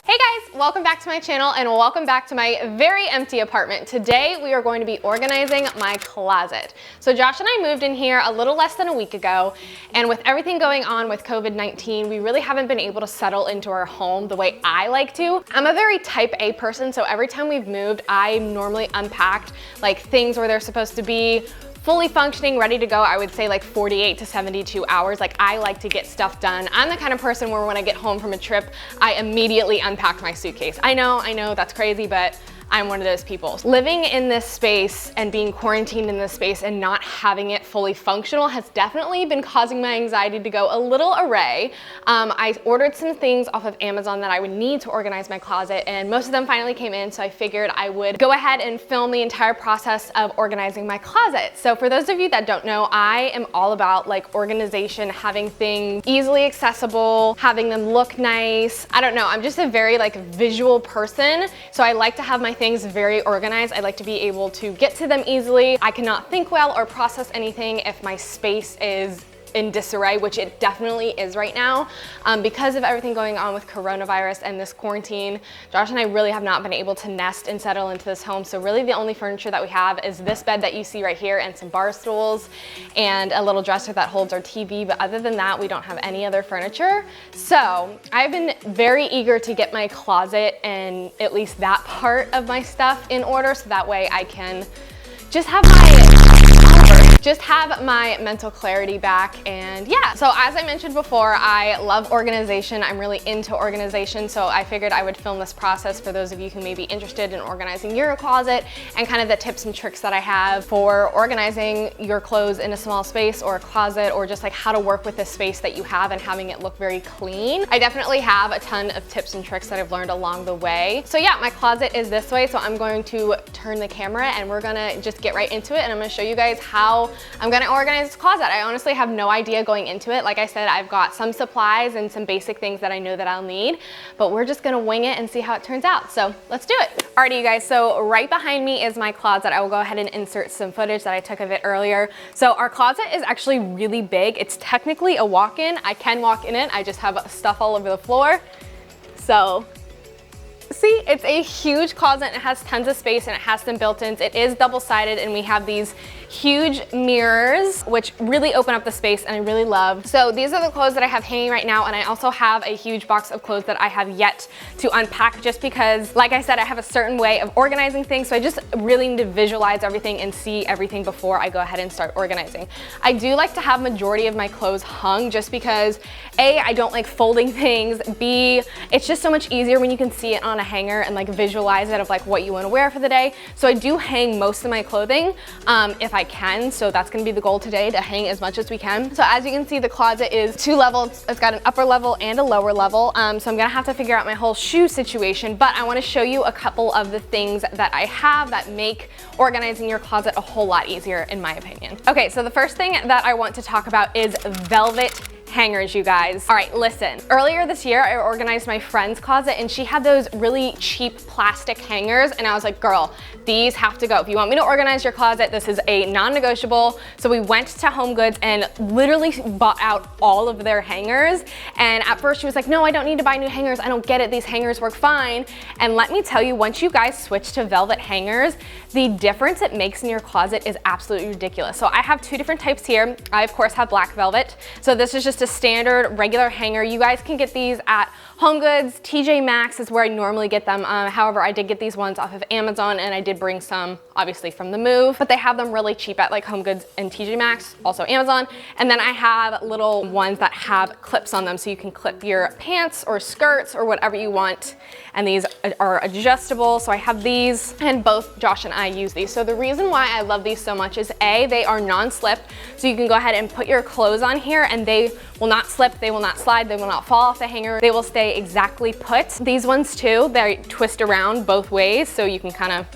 Hey guys, welcome back to my channel and welcome back to my very empty apartment. Today we are going to be organizing my closet. So Josh and I moved in here a little less than a week ago, and with everything going on with COVID-19, we really haven't been able to settle into our home the way I like to. I'm a very type A person, so every time we've moved, I normally unpacked like things where they're supposed to be fully functioning, ready to go. I would say like 48 to 72 hours. Like, I like to get stuff done. I'm the kind of person where when I get home from a trip, I immediately unpack my suitcase. I know that's crazy, but I'm one of those people. Living in this space and being quarantined in this space and not having it fully functional has definitely been causing my anxiety to go a little array. I ordered some things off of Amazon that I would need to organize my closet, and most of them finally came in, so I figured I would go ahead and film the entire process of organizing my closet. So for those of you that don't know, I am all about like organization, having things easily accessible, having them look nice. I don't know, I'm just a very like visual person, so I like to have my things very organized. I like to be able to get to them easily. I cannot think well or process anything if my space is in disarray, which it definitely is right now. Because of everything going on with coronavirus and this quarantine, Josh and I really have not been able to nest and settle into this home. So really the only furniture that we have is this bed that you see right here and some bar stools and a little dresser that holds our TV. But other than that, we don't have any other furniture. So I've been very eager to get my closet and at least that part of my stuff in order, so that way I can just have my mental clarity back. And yeah, so as I mentioned before, I love organization. I'm really into organization, so I figured I would film this process for those of you who may be interested in organizing your closet and kind of the tips and tricks that I have for organizing your clothes in a small space or a closet, or just like how to work with the space that you have and having it look very clean. I definitely have a ton of tips and tricks that I've learned along the way. So yeah, my closet is this way, so I'm going to turn the camera and we're gonna just get right into it, and I'm gonna show you guys how I'm gonna organize this closet. I honestly have no idea going into it. Like I said, I've got some supplies and some basic things that I know that I'll need, but we're just gonna wing it and see how it turns out. So let's do it. Alrighty, you guys, so right behind me is my closet. I will go ahead and insert some footage that I took of it earlier. So our closet is actually really big. It's technically a walk-in. I can walk in it. I just have stuff all over the floor. So see, it's a huge closet and it has tons of space and it has some built-ins. It is double-sided and we have these huge mirrors which really open up the space, and I really love. So these are the clothes that I have hanging right now, and I also have a huge box of clothes that I have yet to unpack, just because, like I said, I have a certain way of organizing things, so I just really need to visualize everything and see everything before I go ahead and start organizing. I do like to have majority of my clothes hung, just because A, I don't like folding things, B, it's just so much easier when you can see it on a hanger and like visualize it of like what you want to wear for the day. So I do hang most of my clothing if I can, so that's gonna be the goal today, to hang as much as we can. So as you can see, the closet is 2 levels. It's got an upper level and a lower level, so I'm gonna have to figure out my whole shoe situation, but I want to show you a couple of the things that I have that make organizing your closet a whole lot easier, in my opinion. Okay, so the first thing that I want to talk about is velvet hangers, you guys. All right, listen. Earlier this year, I organized my friend's closet and she had those really cheap plastic hangers, and I was like, girl, these have to go. If you want me to organize your closet, this is a non-negotiable. So we went to Home Goods and literally bought out all of their hangers. And at first she was like, no, I don't need to buy new hangers. I don't get it. These hangers work fine. And let me tell you, once you guys switch to velvet hangers, the difference it makes in your closet is absolutely ridiculous. So I have 2 different types here. I, of course, have black velvet. So this is just a standard regular hanger. You guys can get these at Home Goods. TJ Maxx is where I normally get them. However, I did get these ones off of Amazon, and I did bring some obviously from the move, but they have them really cheap at like Home Goods and TJ Maxx, also Amazon. And then I have little ones that have clips on them, so you can clip your pants or skirts or whatever you want. And these are adjustable. So I have these, and both Josh and I use these. So the reason why I love these so much is A, they are non-slip. So you can go ahead and put your clothes on here and they will not slip, they will not slide, they will not fall off the hanger. They will stay exactly put. These ones too, they twist around both ways, so you can kind of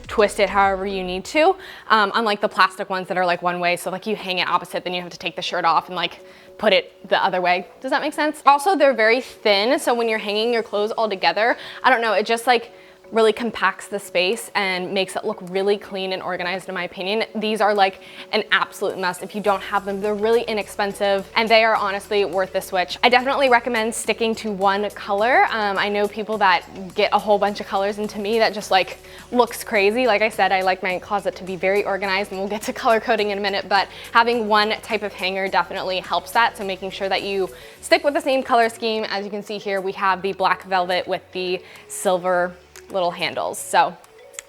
twist it however you need to. Unlike the plastic ones that are like one way, so like you hang it opposite, then you have to take the shirt off and like put it the other way. Does that make sense? Also, they're very thin, so when you're hanging your clothes all together, I don't know, it just like really compacts the space and makes it look really clean and organized in my opinion. These are like an absolute must. If you don't have them, they're really inexpensive and they are honestly worth the switch. I definitely recommend sticking to one color. I know people that get a whole bunch of colors, and to me that just like looks crazy. Like I said, I like my closet to be very organized, and we'll get to color coding in a minute, but having one type of hanger definitely helps that. So making sure that you stick with the same color scheme. As you can see here, we have the black velvet with the silver little handles. So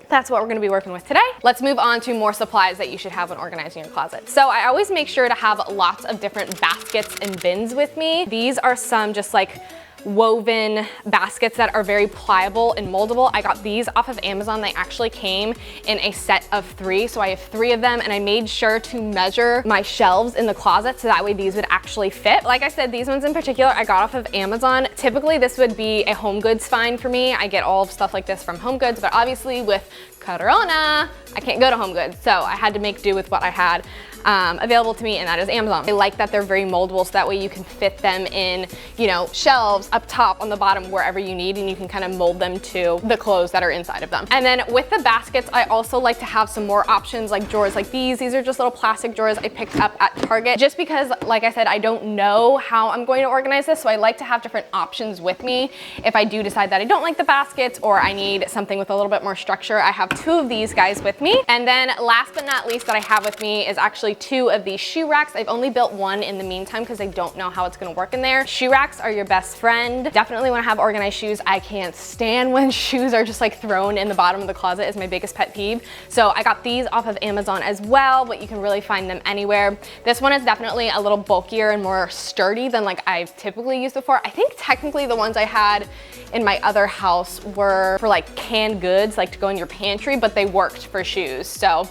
that's what we're gonna be working with today. Let's move on to more supplies that you should have when organizing your closet. So I always make sure to have lots of different baskets and bins with me. These are some just like woven baskets that are very pliable and moldable. I got these off of Amazon. They actually came in a set of 3. So I have 3 of them, and I made sure to measure my shelves in the closet so that way these would actually fit. Like I said, these ones in particular I got off of Amazon. Typically this would be a Home Goods find for me. I get all of stuff like this from Home Goods, but obviously with Corona, I can't go to Home Goods. So I had to make do with what I had available to me, and that is Amazon. I like that they're very moldable, so that way you can fit them in, you know, shelves up top, on the bottom, wherever you need, and you can kind of mold them to the clothes that are inside of them. And then with the baskets, I also like to have some more options like drawers like these. These are just little plastic drawers I picked up at Target, just because, like I said, I don't know how I'm going to organize this, so I like to have different options with me if I do decide that I don't like the baskets or I need something with a little bit more structure. I have 2 of these guys with me. And then last but not least that I have with me is actually 2 of these shoe racks. I've only built 1 in the meantime because I don't know how it's gonna work in there. Shoe racks are your best friend. Definitely want to have organized shoes. I can't stand when shoes are just like thrown in the bottom of the closet, is my biggest pet peeve. So I got these off of Amazon as well, but you can really find them anywhere. This one is definitely a little bulkier and more sturdy than like I've typically used before. I think technically the ones I had in my other house were for like canned goods, like to go in your pantry, but they worked for shoes. So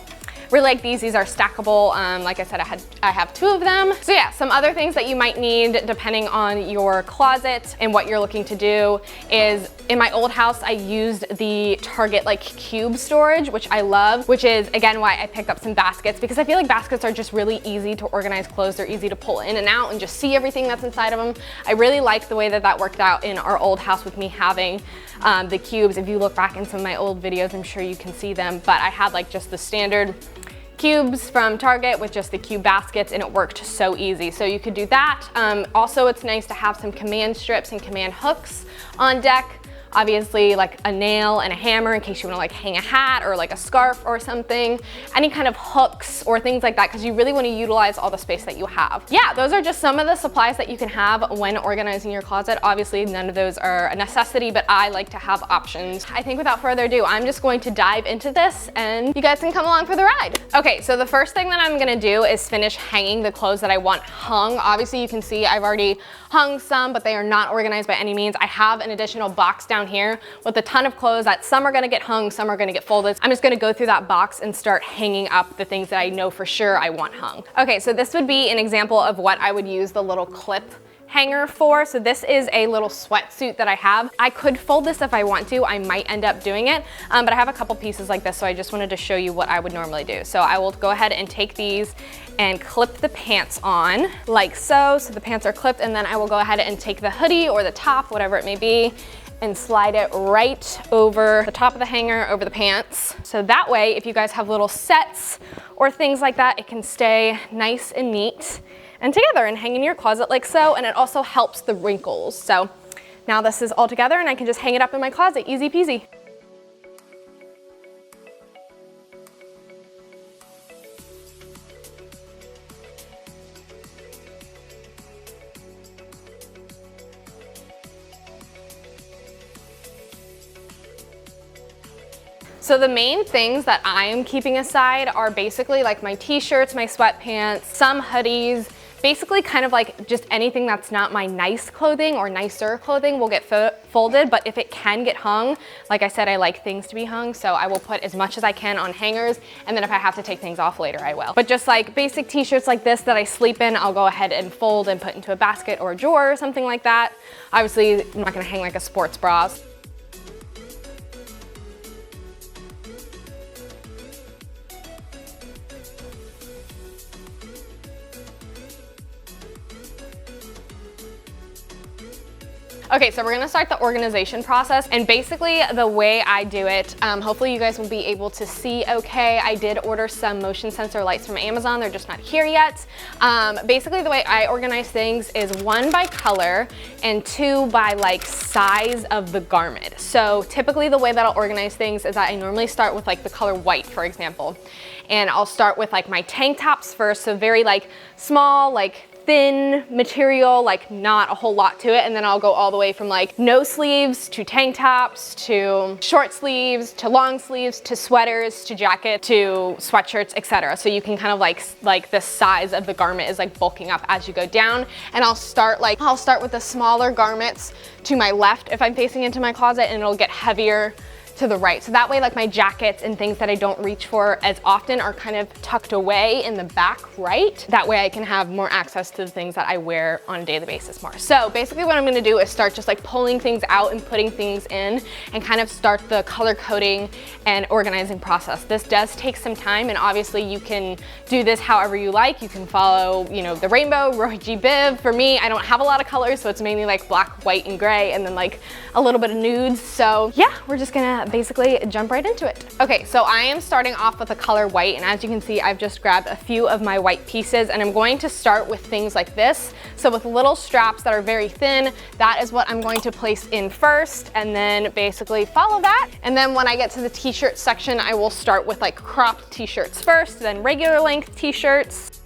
really like these. These are stackable. Like I said, I have 2 of them. So yeah, some other things that you might need depending on your closet and what you're looking to do is, in my old house, I used the Target like cube storage, which I love, which is again why I picked up some baskets, because I feel like baskets are just really easy to organize clothes. They're easy to pull in and out and just see everything that's inside of them. I really like the way that that worked out in our old house with me having the cubes. If you look back in some of my old videos, I'm sure you can see them, but I had like just the standard cubes from Target with just the cube baskets, and it worked so easy. So you could do that. Also, it's nice to have some command strips and command hooks on deck. Obviously like a nail and a hammer in case you want to like hang a hat or like a scarf or something, any kind of hooks or things like that, because you really want to utilize all the space that you have. Yeah, those are just some of the supplies that you can have when organizing your closet. Obviously none of those are a necessity, but I like to have options. I think without further ado, I'm just going to dive into this and you guys can come along for the ride. Okay, so the first thing that I'm gonna do is finish hanging the clothes that I want hung. Obviously you can see I've already hung some, but they are not organized by any means. I have an additional box down here with a ton of clothes that some are gonna get hung, some are gonna get folded. I'm just gonna go through that box and start hanging up the things that I know for sure I want hung. Okay, so this would be an example of what I would use the little clip hanger for. So this is a little sweatsuit that I have. I could fold this if I want to. I might end up doing it, but I have a couple pieces like this, so I just wanted to show you what I would normally do. So I will go ahead and take these and clip the pants on like so. So the pants are clipped, and then I will go ahead and take the hoodie or the top, whatever it may be, and slide it right over the top of the hanger, over the pants. So that way, if you guys have little sets or things like that, it can stay nice and neat and together and hang in your closet like so, and it also helps the wrinkles. So now this is all together and I can just hang it up in my closet, easy peasy. So the main things that I am keeping aside are basically like my t-shirts, my sweatpants, some hoodies, basically kind of like just anything that's not my nice clothing or nicer clothing will get folded, but if it can get hung, like I said, I like things to be hung, so I will put as much as I can on hangers, and then if I have to take things off later, I will. But just like basic t-shirts like this that I sleep in, I'll go ahead and fold and put into a basket or a drawer or something like that. Obviously, I'm not gonna hang like a sports bra. Okay, so we're gonna start the organization process, and basically the way I do it, hopefully you guys will be able to see okay. I did order some motion sensor lights from Amazon, they're just not here yet. Basically the way I organize things is 1 by color and 2 by like size of the garment. So typically the way that I'll organize things is that I normally start with like the color white, for example. And I'll start with like my tank tops first, so very like small, like thin material, like not a whole lot to it, and then I'll go all the way from like no sleeves to tank tops to short sleeves to long sleeves to sweaters to jacket to sweatshirts, etc. So you can kind of like the size of the garment is like bulking up as you go down. And I'll start with the smaller garments to my left if I'm facing into my closet, and it'll get heavier to the right. So that way like my jackets and things that I don't reach for as often are kind of tucked away in the back right. That way I can have more access to the things that I wear on a daily basis more. So basically what I'm gonna do is start just like pulling things out and putting things in and kind of start the color coding and organizing process. This does take some time, and obviously you can do this however you like. You can follow, you know, the rainbow, Roy G. Biv. For me, I don't have a lot of colors, so it's mainly like black, white, and gray, and then like a little bit of nudes. So yeah, we're just gonna basically jump right into it. Okay, so I am starting off with the color white, and as you can see, I've just grabbed a few of my white pieces, and I'm going to start with things like this. So with little straps that are very thin, that is what I'm going to place in first, and then basically follow that. And then when I get to the t-shirt section, I will start with like cropped t-shirts first, then regular length t-shirts.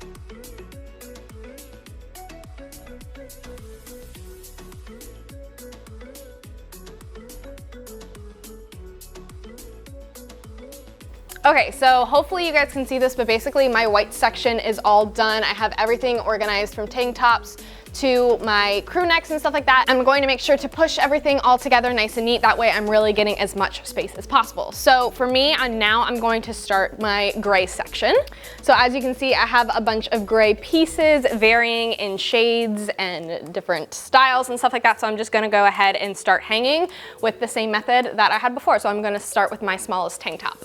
Okay, so hopefully you guys can see this, but basically my white section is all done. I have everything organized from tank tops to my crew necks and stuff like that. I'm going to make sure to push everything all together nice and neat. That way I'm really getting as much space as possible. So for me, I'm going to start my gray section. So as you can see, I have a bunch of gray pieces varying in shades and different styles and stuff like that. So I'm just gonna go ahead and start hanging with the same method that I had before. So I'm gonna start with my smallest tank top.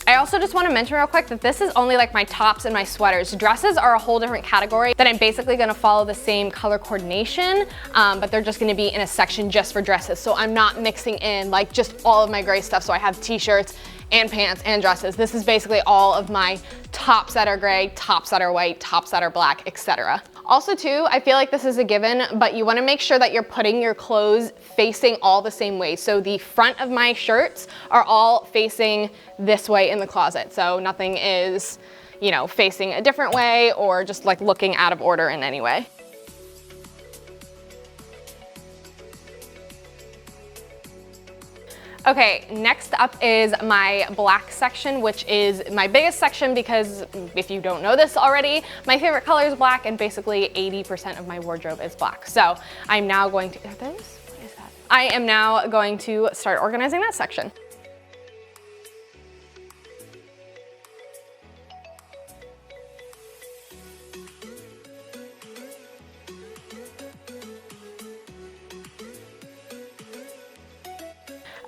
I also just want to mention real quick that this is only like my tops and my sweaters. Dresses are a whole different category that I'm basically going to follow the same color coordination, but they're just going to be in a section just for dresses. So I'm not mixing in like just all of my gray stuff. So I have t-shirts and pants and dresses. This is basically all of my tops that are gray, tops that are white, tops that are black, etc. Also too, I feel like this is a given, but you want to make sure that you're putting your clothes facing all the same way. So the front of my shirts are all facing this way in the closet. So nothing is, you know, facing a different way or just like looking out of order in any way. Okay, next up is my black section, which is my biggest section because if you don't know this already, my favorite color is black, and basically 80% of my wardrobe is black. So I'm now going to, are those? What is that? I am now going to start organizing that section.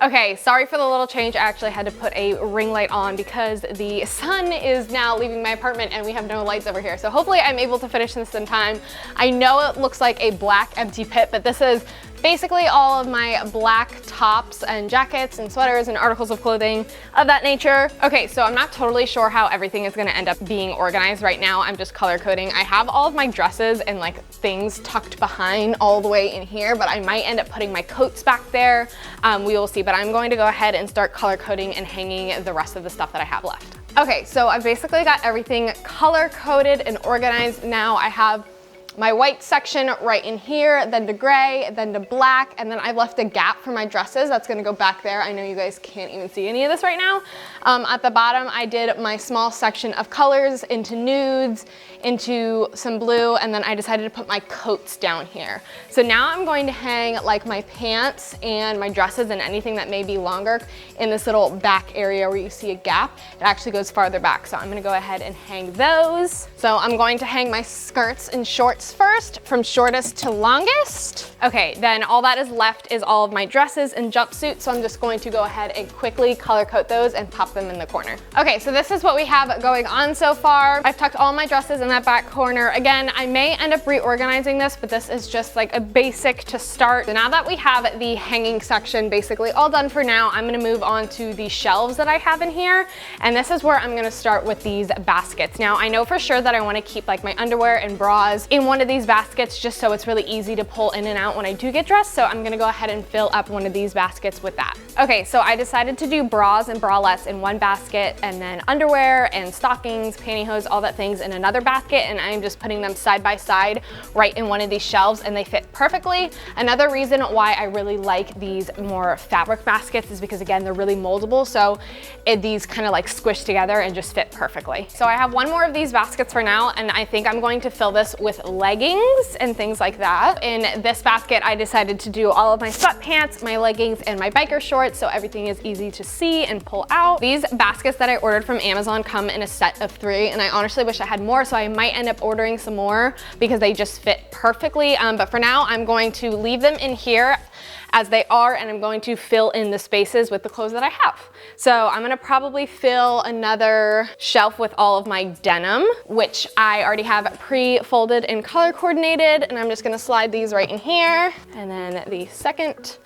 Okay, sorry for the little change. I actually had to put a ring light on because the sun is now leaving my apartment and we have no lights over here. So hopefully I'm able to finish this in time. I know it looks like a black empty pit, but this is basically all of my black tops and jackets and sweaters and articles of clothing of that nature. Okay, so I'm not totally sure how everything is gonna end up being organized right now. I'm just color coding. I have all of my dresses and like things tucked behind all the way in here, but I might end up putting my coats back there. We will see, but I'm going to go ahead and start color coding and hanging the rest of the stuff that I have left. Okay, so I've basically got everything color coded and organized now. I have my white section right in here, then to gray, then to black, and then I've left a gap for my dresses. That's gonna go back there. I know you guys can't even see any of this right now. At the bottom, I did my small section of colors into nudes, into some blue, and then I decided to put my coats down here. So now I'm going to hang like my pants and my dresses and anything that may be longer in this little back area where you see a gap. It actually goes farther back, so I'm gonna go ahead and hang those. So I'm going to hang my skirts and shorts lists first from shortest to longest. Okay, then all that is left is all of my dresses and jumpsuits, so I'm just going to go ahead and quickly color code those and pop them in the corner. Okay, so this is what we have going on so far. I've tucked all my dresses in that back corner. Again, I may end up reorganizing this, but this is just like a basic to start. So now that we have the hanging section basically all done for now, I'm gonna move on to the shelves that I have in here. And this is where I'm gonna start with these baskets. Now, I know for sure that I wanna keep like my underwear and bras in one of these baskets just so it's really easy to pull in and out when I do get dressed. So I'm gonna go ahead and fill up one of these baskets with that. Okay, so I decided to do bras and bralettes in one basket, and then underwear and stockings, pantyhose, all that things in another basket, and I'm just putting them side by side right in one of these shelves, and they fit perfectly. Another reason why I really like these more fabric baskets is because, again, they're really moldable, so these kind of like squish together and just fit perfectly. So I have one more of these baskets for now, and I think I'm going to fill this with leggings and things like that. In this basket, I decided to do all of my sweatpants, my leggings, and my biker shorts, so everything is easy to see and pull out. These baskets that I ordered from Amazon come in a set of 3, and I honestly wish I had more, so I might end up ordering some more because they just fit perfectly. But for now, I'm going to leave them in here as they are, and I'm going to fill in the spaces with the clothes that I have. So I'm gonna probably fill another shelf with all of my denim, which I already have pre-folded and color coordinated, and I'm just gonna slide these right in here. And then the second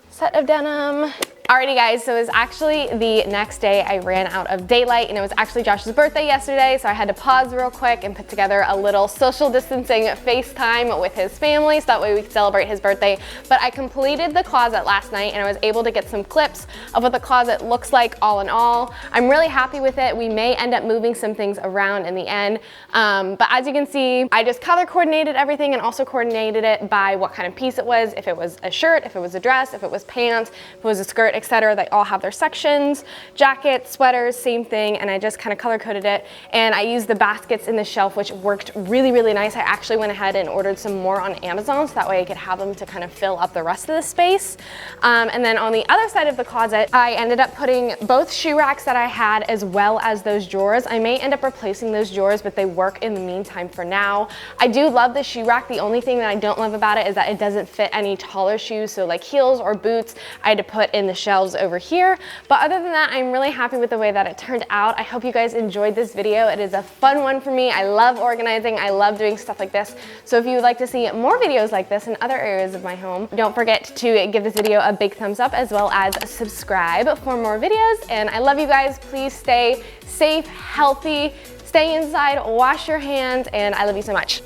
set of denim. Alrighty guys, so it was actually the next day I ran out of daylight, and it was actually Josh's birthday yesterday, so I had to pause real quick and put together a little social distancing FaceTime with his family so that way we could celebrate his birthday. But I completed the closet last night, and I was able to get some clips of what the closet looks like all in all. I'm really happy with it. We may end up moving some things around in the end, but as you can see, I just color coordinated everything and also coordinated it by what kind of piece it was, if it was a shirt, if it was a dress, if it was pants, if it was a skirt, etc. They all have their sections, jackets, sweaters, same thing, and I just kind of color coded it. And I used the baskets in the shelf, which worked really, really nice. I actually went ahead and ordered some more on Amazon, so that way I could have them to kind of fill up the rest of the space. And then on the other side of the closet, I ended up putting both shoe racks that I had as well as those drawers. I may end up replacing those drawers, but they work in the meantime for now. I do love the shoe rack. The only thing that I don't love about it is that it doesn't fit any taller shoes, so like heels or boots, I had to put in the shelves over here. But other than that, I'm really happy with the way that it turned out. I hope you guys enjoyed this video. It is a fun one for me. I love organizing. I love doing stuff like this. So if you would like to see more videos like this in other areas of my home, don't forget to give this video a big thumbs up as well as subscribe for more videos. And I love you guys. Please stay safe, healthy, stay inside, wash your hands, and I love you so much.